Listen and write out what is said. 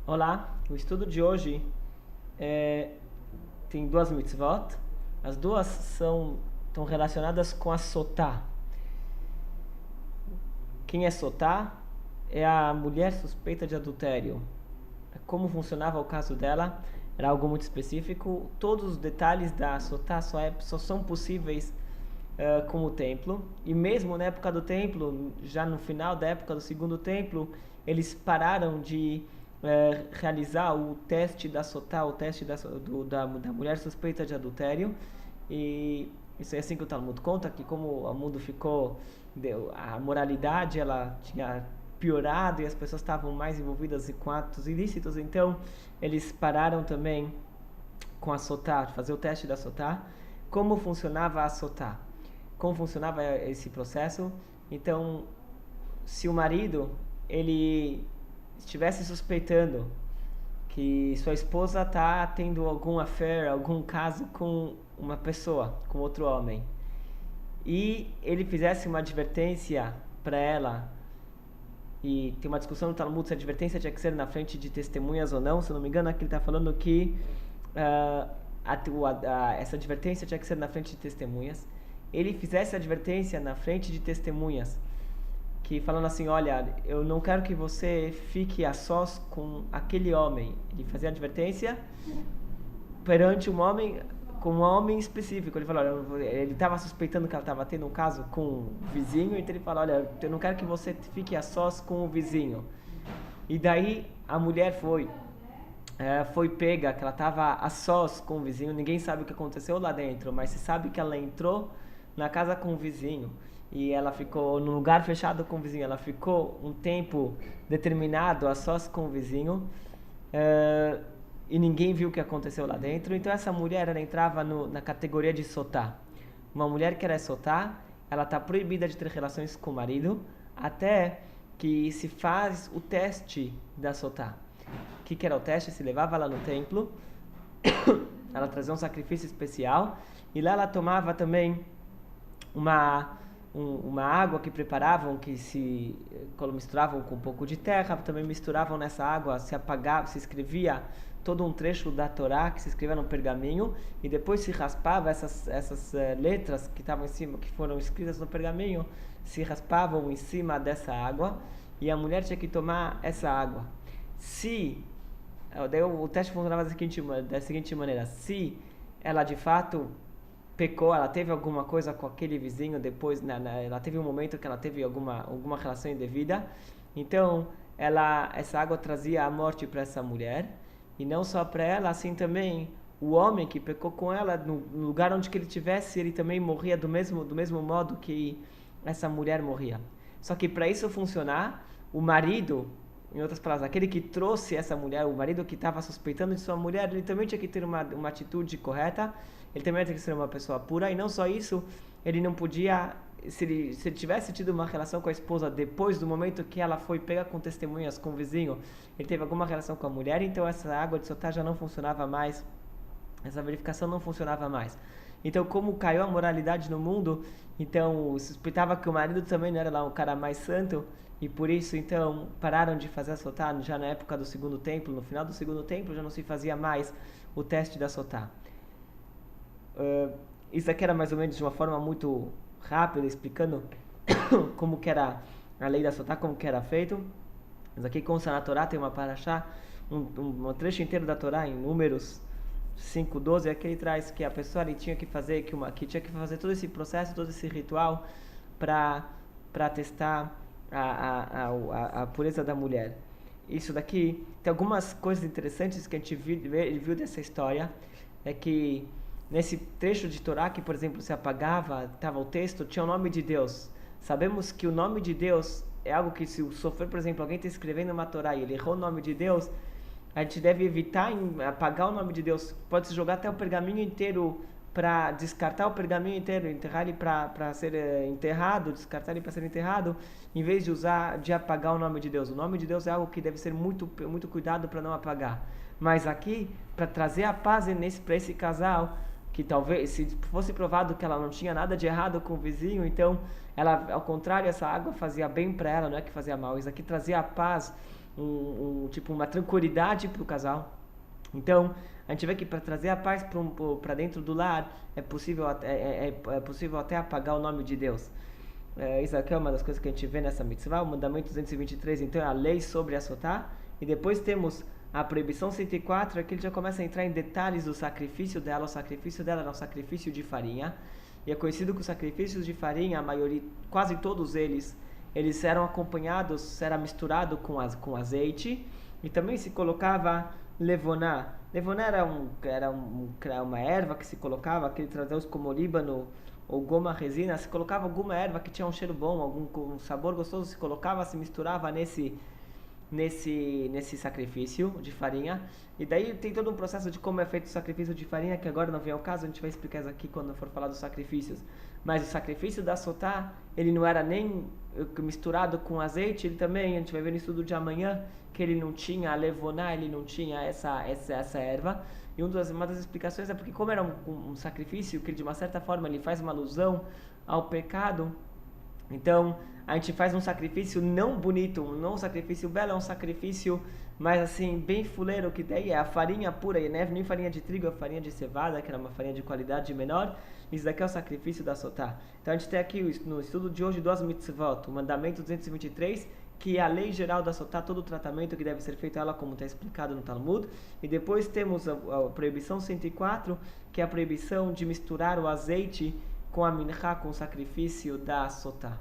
Olá, o estudo de hoje tem duas mitzvot. As duas estão relacionadas com a sotá. Quem é sotá? É a mulher suspeita de adultério. Como funcionava o caso dela era algo muito específico. Todos os detalhes da sotá só são possíveis com o templo. E mesmo na época do templo, já no final da época do segundo templo, eles pararam de realizar o teste da sotá, o teste da mulher suspeita de adultério. E isso é assim que o Talmud conta, que como o mundo ficou, a moralidade ela tinha piorado e as pessoas estavam mais envolvidas com atos ilícitos, então eles pararam também com a sotá, de fazer o teste da sotá. Como funcionava a sotá? Como funcionava esse processo? Então, se o marido ele estivesse suspeitando que sua esposa está tendo algum affair, algum caso com uma pessoa, com outro homem, e ele fizesse uma advertência para ela, e tem uma discussão no Talmud se a advertência tinha que ser na frente de testemunhas ou não. Se eu não me engano, aqui ele está falando que essa advertência tinha que ser na frente de testemunhas. Ele fizesse a advertência na frente de testemunhas, que falando assim, olha, eu não quero que você fique a sós com aquele homem. Ele fazia a advertência perante um homem, com um homem específico. Ele falou, olha, ele estava suspeitando que ela estava tendo um caso com o vizinho, então ele falou, olha, eu não quero que você fique a sós com o vizinho. E daí a mulher foi pega, que ela estava a sós com o vizinho. Ninguém sabe o que aconteceu lá dentro, mas se sabe que ela entrou na casa com o vizinho e ela ficou num lugar fechado com o vizinho. Ela ficou um tempo determinado a sós com o vizinho, e ninguém viu o que aconteceu lá dentro. Então essa mulher ela entrava na categoria de sotá. Uma mulher que era sotá, ela está proibida de ter relações com o marido até que se faz o teste da sotá. O que era o teste? Se levava ela no templo, ela trazia um sacrifício especial e lá ela tomava também uma água que preparavam, quando misturavam com um pouco de terra, também misturavam nessa água, se apagava, se escrevia todo um trecho da Torá que se escrevia no pergaminho e depois se raspava essas letras que estavam em cima, que foram escritas no pergaminho, se raspavam em cima dessa água e a mulher tinha que tomar essa água. Daí o teste funcionava da seguinte maneira: se ela de fato pecou, ela teve alguma coisa com aquele vizinho, depois ela teve um momento que ela teve alguma relação indevida, então essa água trazia a morte para essa mulher. E não só para ela, assim também o homem que pecou com ela, no lugar onde que ele estivesse, ele também morria do mesmo modo que essa mulher morria. Só que para isso funcionar, o marido, em outras palavras, aquele que trouxe essa mulher, o marido que estava suspeitando de sua mulher, ele também tinha que ter uma atitude correta, ele também tinha que ser uma pessoa pura. E não só isso, ele não podia, se ele tivesse tido uma relação com a esposa depois do momento que ela foi pega com testemunhas, com o vizinho, ele teve alguma relação com a mulher, então essa água de sotá já não funcionava mais, essa verificação não funcionava mais. Então, como caiu a moralidade no mundo, então suspeitava que o marido também não era lá um cara mais santo, e por isso então pararam de fazer a sotá já na época do segundo templo. No final do segundo templo já não se fazia mais o teste da sotá. Isso aqui era mais ou menos de uma forma muito rápida, explicando como que era a lei da sotá, como que era feito. Mas aqui consta na Torá, tem uma parashá, um trecho inteiro da Torá, em Números 5:12, é que ele traz que a pessoa tinha que fazer todo esse processo, todo esse ritual para testar a pureza da mulher. Isso daqui, tem algumas coisas interessantes que a gente viu dessa história, é que nesse trecho de Torá, que por exemplo se apagava, estava o texto, tinha o nome de Deus. Sabemos que o nome de Deus é algo que, se sofrer, por exemplo, alguém está escrevendo uma Torá e ele errou o nome de Deus, a gente deve evitar apagar o nome de Deus. Pode-se jogar até o pergaminho inteiro para descartar o pergaminho inteiro, enterrar ele para ser enterrado, descartar ele para ser enterrado, em vez de apagar o nome de Deus. O nome de Deus é algo que deve ser muito, muito cuidado para não apagar. Mas aqui, para trazer a paz para esse casal, que talvez, se fosse provado que ela não tinha nada de errado com o vizinho, então ela, ao contrário, essa água fazia bem para ela, não é que fazia mal. Isso aqui trazia a paz tipo uma tranquilidade para o casal. Então, a gente vê que para trazer a paz para dentro do lar, é possível até apagar o nome de Deus. Isso aqui é uma das coisas que a gente vê nessa mitzvah. O mandamento 223, então, é a lei sobre a sotá. E depois temos a proibição 104, que ele já começa a entrar em detalhes do sacrifício dela. O sacrifício dela era um sacrifício de farinha. E é conhecido que os sacrifícios de farinha, a maioria, quase todos eles eram acompanhados, era misturado com azeite. E também se colocava levoná. Levoná era uma erva que se colocava, que traduz como líbano ou goma resina. Se colocava alguma erva que tinha um cheiro bom, algum sabor gostoso, se colocava, se misturava nesse sacrifício de farinha. E daí tem todo um processo de como é feito o sacrifício de farinha, que agora não vem ao caso, a gente vai explicar isso aqui quando for falar dos sacrifícios. Mas o sacrifício da sotá, ele não era nem misturado com azeite, ele também, a gente vai ver no estudo de amanhã, que ele não tinha a levoná, ele não tinha essa erva. E uma das explicações é porque como era um sacrifício, que de uma certa forma ele faz uma alusão ao pecado, então a gente faz um sacrifício não bonito, não um sacrifício belo, é um sacrifício mais assim, bem fuleiro, que daí é a farinha pura, e não é nem farinha de trigo, é farinha de cevada, que era uma farinha de qualidade menor. Isso daqui é o sacrifício da sotá. Então a gente tem aqui no estudo de hoje duas mitzvot, o mandamento 223, que é a lei geral da sotá, todo o tratamento que deve ser feito a ela, como está explicado no Talmud. E depois temos a proibição 104, que é a proibição de misturar o azeite com a minchá, com o sacrifício da sotá.